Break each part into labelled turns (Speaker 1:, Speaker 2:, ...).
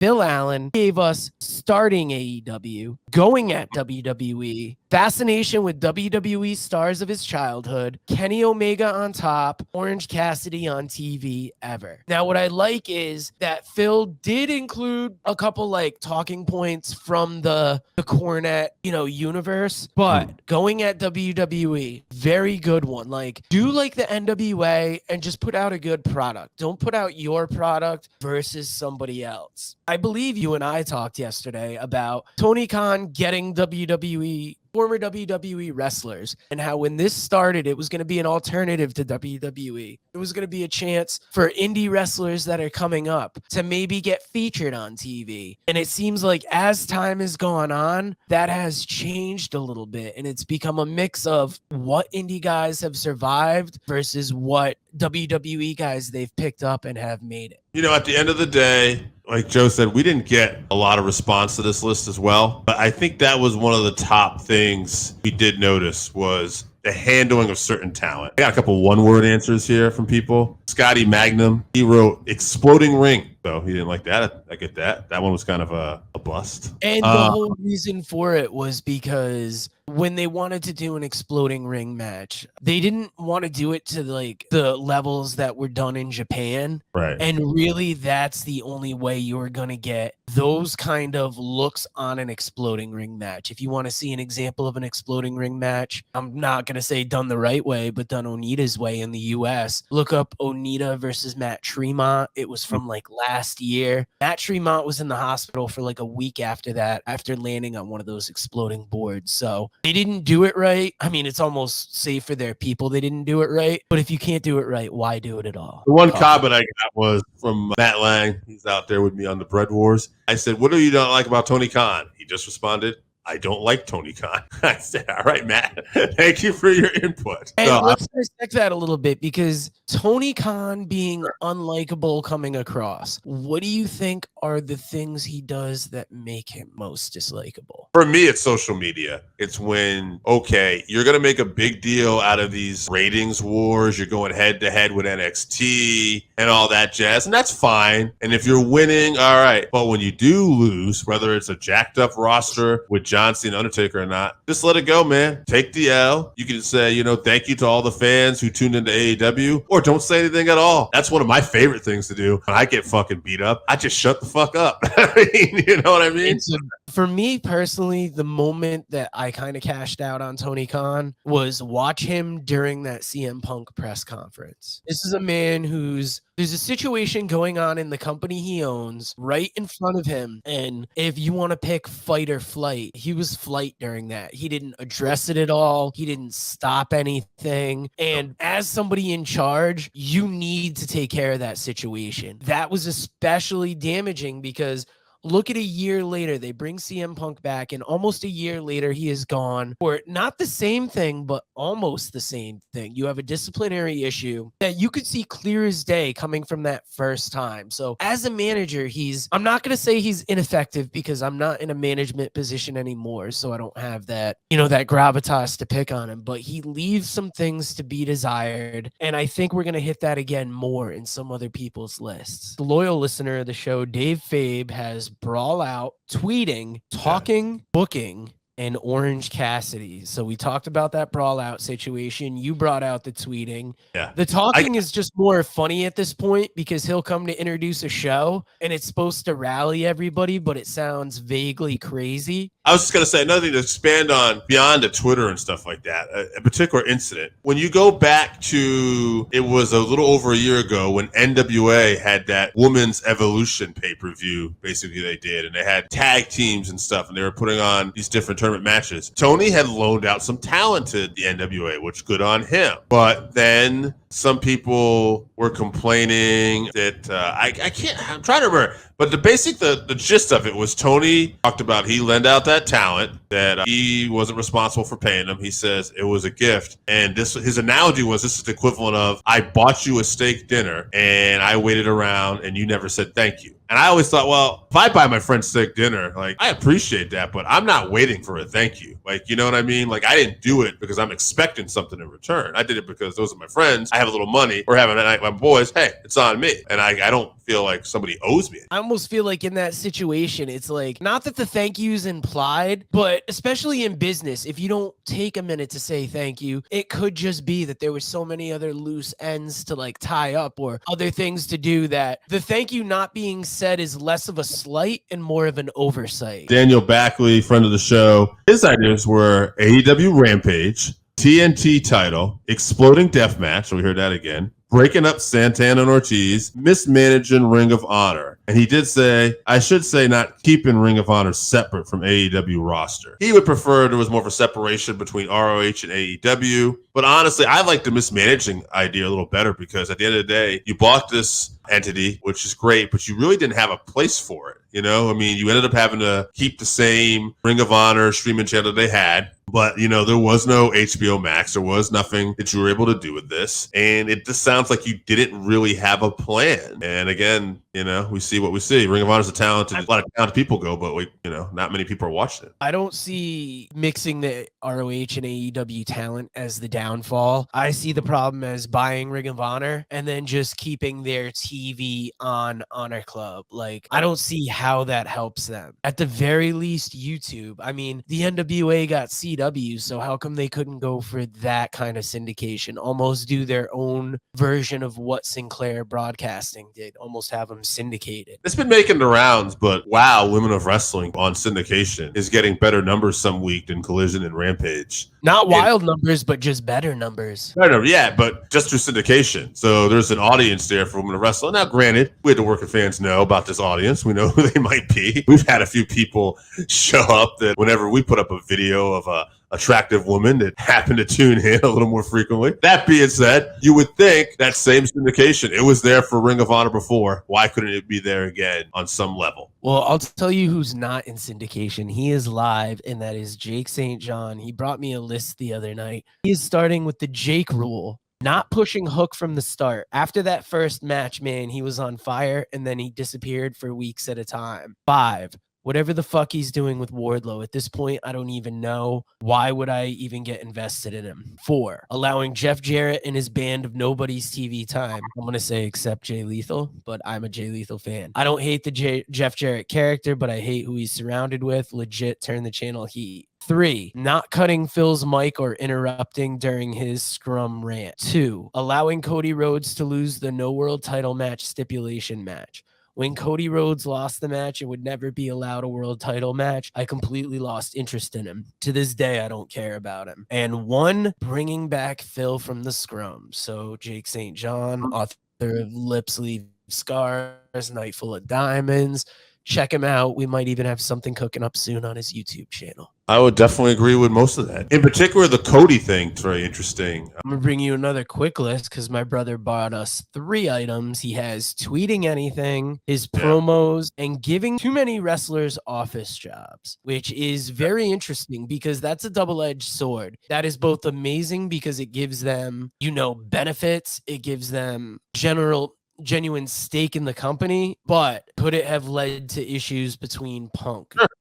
Speaker 1: Bill Allen gave us starting AEW, going at WWE, fascination with WWE stars of his childhood, Kenny Omega on top, Orange Cassidy on TV ever. Now, what I like is that Phil did include a couple like talking points from the Cornette, universe, but going at WWE, very good one. Like, do like the NWA and just put out a good product. Don't put out your product versus somebody else. I believe you and I talked yesterday about Tony Khan getting former WWE wrestlers, and how when this started, it was going to be an alternative to WWE. It was going to be a chance for indie wrestlers that are coming up to maybe get featured on TV. And it seems like as time has gone on, that has changed a little bit, and it's become a mix of what indie guys have survived versus what WWE guys they've picked up and have made it.
Speaker 2: At the end of the day, like Joe said, we didn't get a lot of response to this list as well. But I think that was one of the top things we did notice was the handling of certain talent. I got a couple one-word answers here from people. Scotty Magnum, he wrote exploding ring. So he didn't like that. I get that. That one was kind of a bust.
Speaker 1: And the whole reason for it was because when they wanted to do an exploding ring match, they didn't want to do it to like the levels that were done in Japan.
Speaker 2: Right.
Speaker 1: And really, that's the only way you're going to get those kind of looks on an exploding ring match. If you want to see an example of an exploding ring match, I'm not going to say done the right way, but done Onita's way in the US. Look up Onita versus Matt Tremont. It was from like last year. Matt Tremont was in the hospital for like a week after that, after landing on one of those exploding boards. So they didn't do it right. I mean, it's almost safe for their people they didn't do it right. But if you can't do it right, why do it at all?
Speaker 2: The one comment I got was from Matt Lang. He's out there with me on the Bread Wars. I said, what do you not like about Tony Khan? He just responded, I don't like Tony Khan. I said, all right, Matt, thank you for your input.
Speaker 1: And let's dissect that a little bit, because Tony Khan being unlikable coming across, what do you think are the things he does that make him most dislikable?
Speaker 2: For me, it's social media. It's when, okay, you're going to make a big deal out of these ratings wars. You're going head to head with NXT and all that jazz, and that's fine. And if you're winning, all right. But when you do lose, whether it's a jacked up roster with John Cena, Undertaker or not, just let it go, man. Take the L. You can say, thank you to all the fans who tuned into AEW, or don't say anything at all. That's one of my favorite things to do. When I get fucking beat up, I just shut the fuck up. I mean, you know what I mean?
Speaker 1: For me personally, the moment that I kind of cashed out on Tony Khan was watch him during that CM Punk press conference. This is a man there's a situation going on in the company he owns right in front of him. And if you want to pick fight or flight, he was flight during that. He didn't address it at all. He didn't stop anything. And as somebody in charge, you need to take care of that situation. That was especially damaging because look at a year later, they bring CM Punk back, and almost a year later, he is gone for not the same thing, but almost the same thing. You have a disciplinary issue that you could see clear as day coming from that first time. So as a manager, I'm not going to say he's ineffective because I'm not in a management position anymore. So I don't have that, that gravitas to pick on him, but he leaves some things to be desired. And I think we're going to hit that again more in some other people's lists. The loyal listener of the show, Dave Fabe, has Brawl Out, tweeting, talking, booking, and Orange Cassidy. So we talked about that Brawl Out situation. You brought out the tweeting.
Speaker 2: Yeah.
Speaker 1: The talking is just more funny at this point because he'll come to introduce a show and it's supposed to rally everybody, but it sounds vaguely crazy.
Speaker 2: I was just going to say another thing to expand on beyond the Twitter and stuff like that, a particular incident. When you go back to, it was a little over a year ago when NWA had that Women's Evolution pay-per-view, basically they did, and they had tag teams and stuff, and they were putting on these different tournament matches. Tony had loaned out some talent to the NWA, which good on him. But then some people were complaining that, I'm trying to remember, but the gist of it was Tony talked about he lent out that talent, that he wasn't responsible for paying them. He says it was a gift. And his analogy was this is the equivalent of, I bought you a steak dinner and I waited around and you never said thank you. And I always thought, well, if I buy my friend steak dinner, like I appreciate that, but I'm not waiting for a thank you. Like, you know what I mean? Like I didn't do it because I'm expecting something in return. I did it because those are my friends. I have a little money. We're having a night with my boys. Hey, it's on me. And I don't feel like somebody owes me.
Speaker 1: I almost feel like in that situation, it's like, not that the thank you is implied, but especially in business, if you don't take a minute to say thank you, it could just be that there were so many other loose ends to like tie up or other things to do that the thank you not being said is less of a slight and more of an oversight.
Speaker 2: Daniel Backley, friend of the show, his ideas were AEW Rampage, TNT title, exploding deathmatch. So we heard that again. Breaking up Santana and Ortiz, mismanaging Ring of Honor. And he did say, I should say, not keeping Ring of Honor separate from AEW roster. He would prefer there was more of a separation between ROH and AEW. But honestly, I like the mismanaging idea a little better because at the end of the day, you bought this entity, which is great, but you really didn't have a place for it. You know, I mean, you ended up having to keep the same Ring of Honor streaming channel they had. But, you know, there was no HBO Max. There was nothing that you were able to do with this. And it just sounds like you didn't really have a plan. And again, you know, we see what we see. Ring of Honor is a lot of talented people go, but not many people are watching it.
Speaker 1: I don't see mixing the ROH and AEW talent as the downfall. I see the problem as buying Ring of Honor and then just keeping their TV on Honor Club. Like, I don't see how that helps them. At the very least, YouTube. I mean, the NWA got CW, so how come they couldn't go for that kind of syndication? Almost do their own version of what Sinclair Broadcasting did. Almost have them syndicated.
Speaker 2: It's been making the rounds, but wow, Women of Wrestling on syndication is getting better numbers some week than Collision and Rampage.
Speaker 1: Not wild numbers, but just better numbers.
Speaker 2: Yeah, but just through syndication. So there's an audience there for Women of Wrestling. Now, granted, we had the working fans know about this audience. We know who they might be. We've had a few people show up that whenever we put up a video of a attractive woman that happened to tune in a little more frequently. That being said, you would think that same syndication, it was there for Ring of Honor before. Why couldn't it be there again on some level?
Speaker 1: Well, I'll tell you who's not in syndication. He is live, and that is Jake St. John. He brought me a list the other night. He is starting with the Jake rule. Not pushing Hook from the start. After that first match, man, he was on fire, and then he disappeared for weeks at a time. 5. Whatever the fuck he's doing with Wardlow. At this point, I don't even know. Why would I even get invested in him? 4, allowing Jeff Jarrett and his band of nobody's TV time. I'm going to say except Jay Lethal, but I'm a Jay Lethal fan. I don't hate the Jeff Jarrett character, but I hate who he's surrounded with. Legit turn the channel heat. 3, not cutting Phil's mic or interrupting during his scrum rant. 2, allowing Cody Rhodes to lose the No World title match stipulation match. When Cody Rhodes lost the match and would never be allowed a world title match, I completely lost interest in him. To this day, I don't care about him. And 1, bringing back Phil from the scrum. So Jake St. John, author of Lip Sleeve Scars, Night Full of Diamonds. Check him out. We might even have something cooking up soon on his YouTube channel.
Speaker 2: I would definitely agree with most of that. In particular, the Cody thing is very interesting.
Speaker 1: I'm going to bring you another quick list because my brother bought us 3 items. He has tweeting anything, his promos, and giving too many wrestlers office jobs, which is very interesting because that's a double-edged sword. That is both amazing because it gives them, benefits. It gives them genuine stake in the company, but could it have led to issues between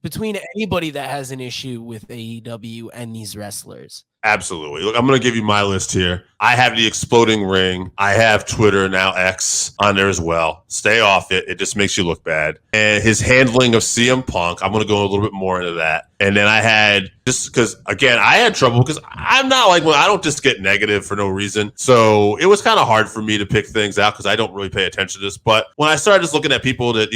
Speaker 1: between anybody that has an issue with AEW and these wrestlers?
Speaker 2: Absolutely. Look, I'm going to give you my list here. I have the Exploding Ring. I have Twitter, now X, on there as well. Stay off it. It just makes you look bad. And his handling of CM Punk, I'm going to go a little bit more into that. And then I had, just because, again, I had trouble because I'm not like, I don't just get negative for no reason. So it was kind of hard for me to pick things out because I don't really pay attention to this. But when I started just looking at people that,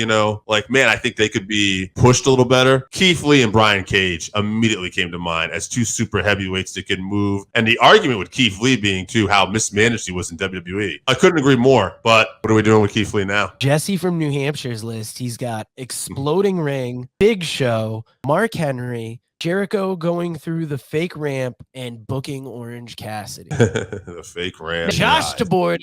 Speaker 2: man, I think they could be pushed a little better, Keith Lee and Brian Cage immediately came to mind as 2 super heavyweights that can move. And the argument with Keith Lee being, too, how mismanaged he was in WWE. I couldn't agree more. But what are we doing with Keith Lee now?
Speaker 1: Jesse from New Hampshire's list, he's got Exploding Ring, Big Show, Mark Henry, Jericho going through the fake ramp, and booking Orange Cassidy.
Speaker 2: The fake ramp.
Speaker 1: Josh DeBoard.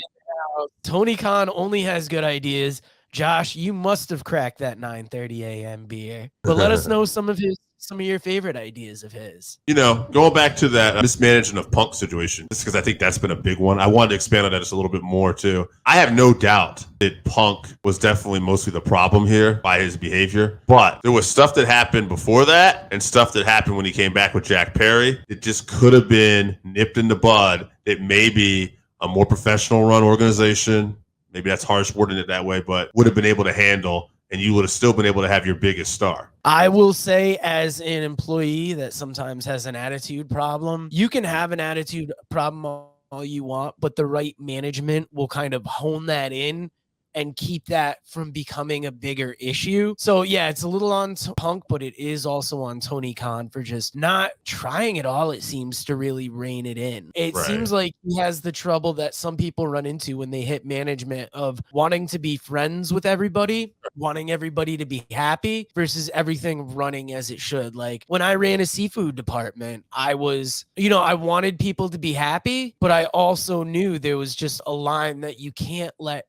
Speaker 1: Tony Khan only has good ideas. Josh, you must have cracked that 9:30 a.m. beer. But let us know some of your favorite ideas of his.
Speaker 2: Going back to that mismanagement of Punk situation, just because I think that's been a big one. I wanted to expand on that just a little bit more too. I have no doubt that Punk was definitely mostly the problem here by his behavior, but there was stuff that happened before that and stuff that happened when he came back with Jack Perry. It just could have been nipped in the bud. That maybe a more professional run organization, maybe that's harsh wording it that way, but would have been able to handle, and you would have still been able to have your biggest star.
Speaker 1: I will say, as an employee that sometimes has an attitude problem, you can have an attitude problem all you want, but the right management will kind of hone that in and keep that from becoming a bigger issue. So yeah, it's a little on Punk, but it is also on Tony Khan for just not trying at all, it seems, to really rein it in. It seems like he has the trouble that some people run into when they hit management of wanting to be friends with everybody, wanting everybody to be happy versus everything running as it should. Like when I ran a seafood department, I was, I wanted people to be happy, but I also knew there was just a line that you can't let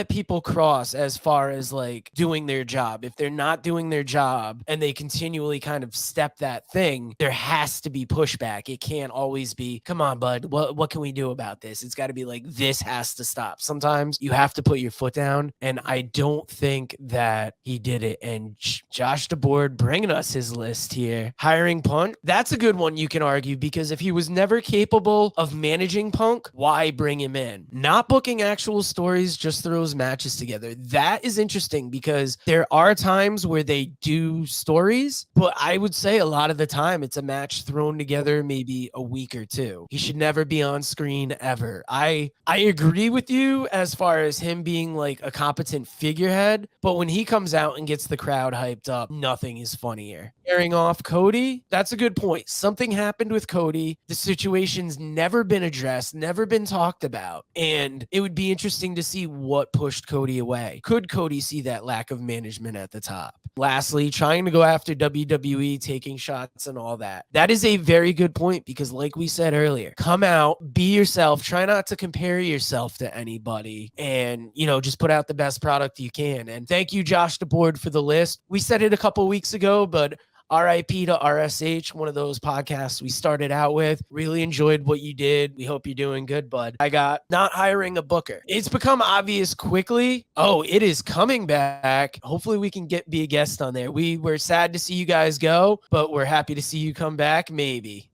Speaker 1: people cross as far as like doing their job. If they're not doing their job and they continually kind of step that thing, there has to be pushback. It can't always be, come on, bud, what can we do about this? It's got to be like, this has to stop. Sometimes you have to put your foot down, and I don't think that he did it. And Josh DeBoard bringing us his list here. Hiring Punk, that's a good one, you can argue, because if he was never capable of managing Punk, why bring him in? Not booking actual stories, just throws matches together. That is interesting because there are times where they do stories, but I would say a lot of the time it's a match thrown together maybe a week or two. He should never be on screen ever. I agree with you as far as him being like a competent figurehead, but when he comes out and gets the crowd hyped up, nothing is funnier. Airing off Cody, that's a good point. Something happened with Cody. The situation's never been addressed, never been talked about, and it would be interesting to see what pushed Cody away. Could Cody see that lack of management at the top? Lastly, trying to go after WWE, taking shots and all that. That is a very good point because like we said earlier, come out, be yourself, try not to compare yourself to anybody, and, just put out the best product you can. And thank you, Josh DeBoard, for the list. We said it a couple weeks ago, but RIP to RSH, one of those podcasts we started out with. Really enjoyed what you did. We hope you're doing good, bud. I got not hiring a booker. It's become obvious quickly. Oh, it is coming back. Hopefully we can be a guest on there. We were sad to see you guys go, but we're happy to see you come back. Maybe.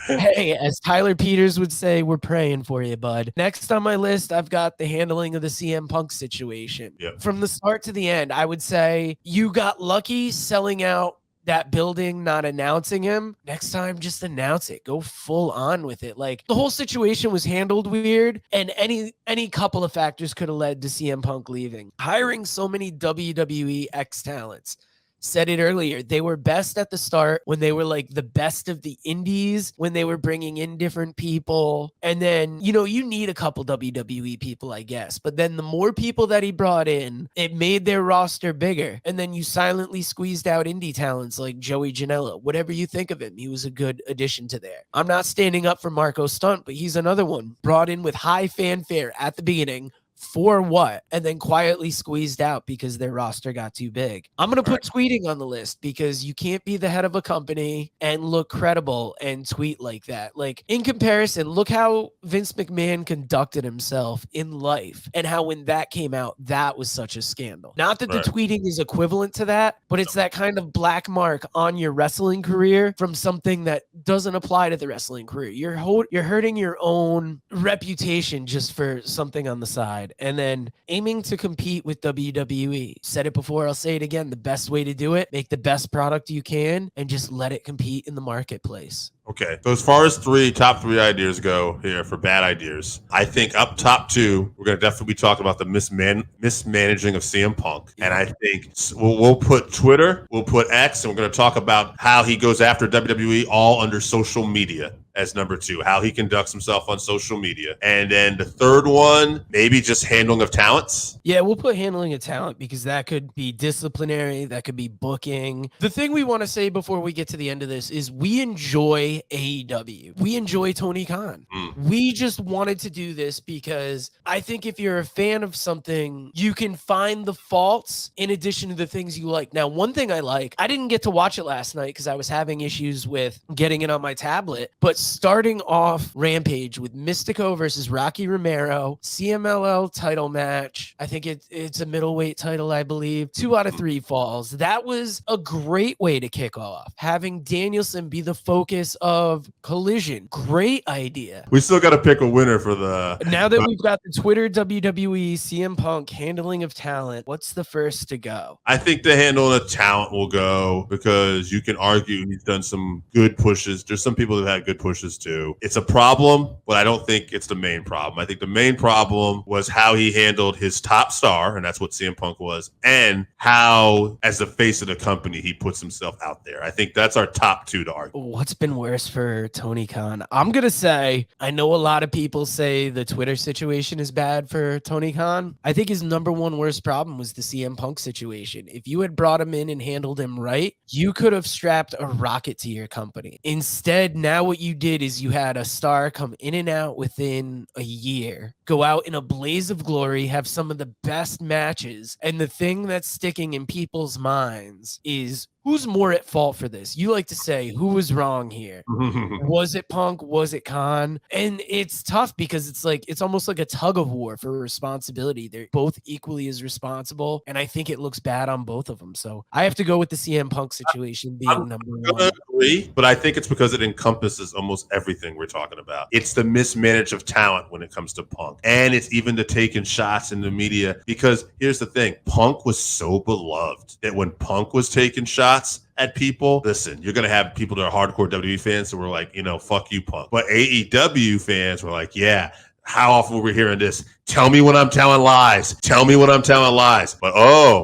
Speaker 1: Hey, as Tyler Peters would say, we're praying for you, bud. Next on my list, I've got the handling of the CM Punk situation.
Speaker 2: Yep.
Speaker 1: From the start to the end, I would say you got lucky selling out that building, not announcing him. Next time, just announce it. Go full on with it. Like, the whole situation was handled weird, and any couple of factors could have led to CM Punk leaving. Hiring so many WWE ex-talents. Said it earlier, they were best at the start when they were like the best of the indies, when they were bringing in different people. And then, you need a couple WWE people, I guess. But then the more people that he brought in, it made their roster bigger. And then you silently squeezed out indie talents like Joey Janela. Whatever you think of him, he was a good addition to there. I'm not standing up for Marco Stunt, but he's another one brought in with high fanfare at the beginning. For what? And then quietly squeezed out because their roster got too big. I'm going to put tweeting on the list because you can't be the head of a company and look credible and tweet like that. Like, in comparison, look how Vince McMahon conducted himself in life and how when that came out, that was such a scandal. Not that the tweeting is equivalent to that, but it's that kind of black mark on your wrestling career from something that doesn't apply to the wrestling career. You're hurting your own reputation just for something on the side. And then aiming to compete with WWE. Said it before, I'll say it again. The best way to do it, make the best product you can and just let it compete in the marketplace.
Speaker 2: Okay, so as far as top three ideas go here for bad ideas, I think up top two, we're going to definitely be talking about the mismanaging of CM Punk. And I think we'll put Twitter, we'll put X, and we're going to talk about how he goes after WWE all under social media as number two, how he conducts himself on social media. And then the third one, maybe just handling of talents.
Speaker 1: Yeah, we'll put handling of talent because that could be disciplinary, that could be booking. The thing we want to say before we get to the end of this is we enjoy enjoy AEW. We enjoy Tony Khan. We just wanted to do this because I think if you're a fan of something, you can find the faults in addition to the things you like. Now, one thing I like, I didn't get to watch it last night because I was having issues with getting it on my tablet, but starting off Rampage with Mystico versus Rocky Romero, CMLL title match. I think it's a middleweight title, I believe. 2 out of 3 falls. That was a great way to kick off. Having Danielson be the focus of Collision. Great idea.
Speaker 2: We still got to pick a winner for the...
Speaker 1: Now that we've got the Twitter WWE CM Punk handling of talent, what's the first to go?
Speaker 2: I think the handle of talent will go because you can argue he's done some good pushes. There's some people that had good pushes too. It's a problem, but I don't think it's the main problem. I think the main problem was how he handled his top star, and that's what CM Punk was, and how, as the face of the company, he puts himself out there. I think that's our top 2 to argue.
Speaker 1: What's been worse for Tony Khan? I'm going to say, I know a lot of people say the Twitter situation is bad for Tony Khan. I think his number 1 worst problem was the CM Punk situation. If you had brought him in and handled him right, you could have strapped a rocket to your company. Instead, now what you did is you had a star come in and out within a year, go out in a blaze of glory, have some of the best matches, and the thing that's sticking in people's minds is who's more at fault for this? You like to say, who was wrong here? Was it Punk? Was it Khan? And it's tough because it's almost like a tug of war for responsibility. They're both equally as responsible, and I think it looks bad on both of them. So I have to go with the CM Punk situation being number 1.
Speaker 2: Agree, but I think it's because it encompasses almost everything we're talking about. It's the mismanage of talent when it comes to Punk, and it's even the taking shots in the media. Because here's the thing, Punk was so beloved that when Punk was taking shots at people, listen, you're going to have people that are hardcore WWE fans that were like, fuck you, Punk. But AEW fans were like, yeah, how often were we hearing this? Tell me when I'm telling lies. Tell me when I'm telling lies. But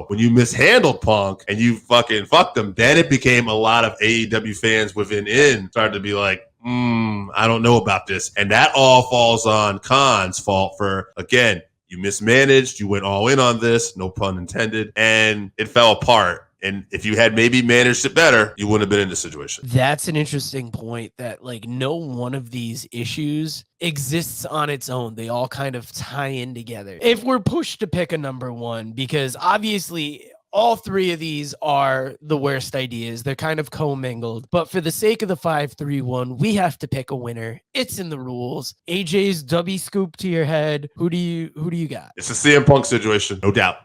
Speaker 2: when you mishandled Punk and you fucking fucked them, then it became a lot of AEW fans within started to be like, I don't know about this. And that all falls on Khan's fault for, again, you mismanaged, you went all in on this, no pun intended, and it fell apart. And if you had maybe managed it better, you wouldn't have been in this situation.
Speaker 1: That's an interesting point that no one of these issues exists on its own. They all kind of tie in together. If we're pushed to pick a number 1, because obviously all 3 of these are the worst ideas. They're kind of commingled. But for the sake of the 5-3-1, we have to pick a winner. It's in the rules. AJ's W scoop to your head. Who do you got?
Speaker 2: It's a CM Punk situation, no doubt.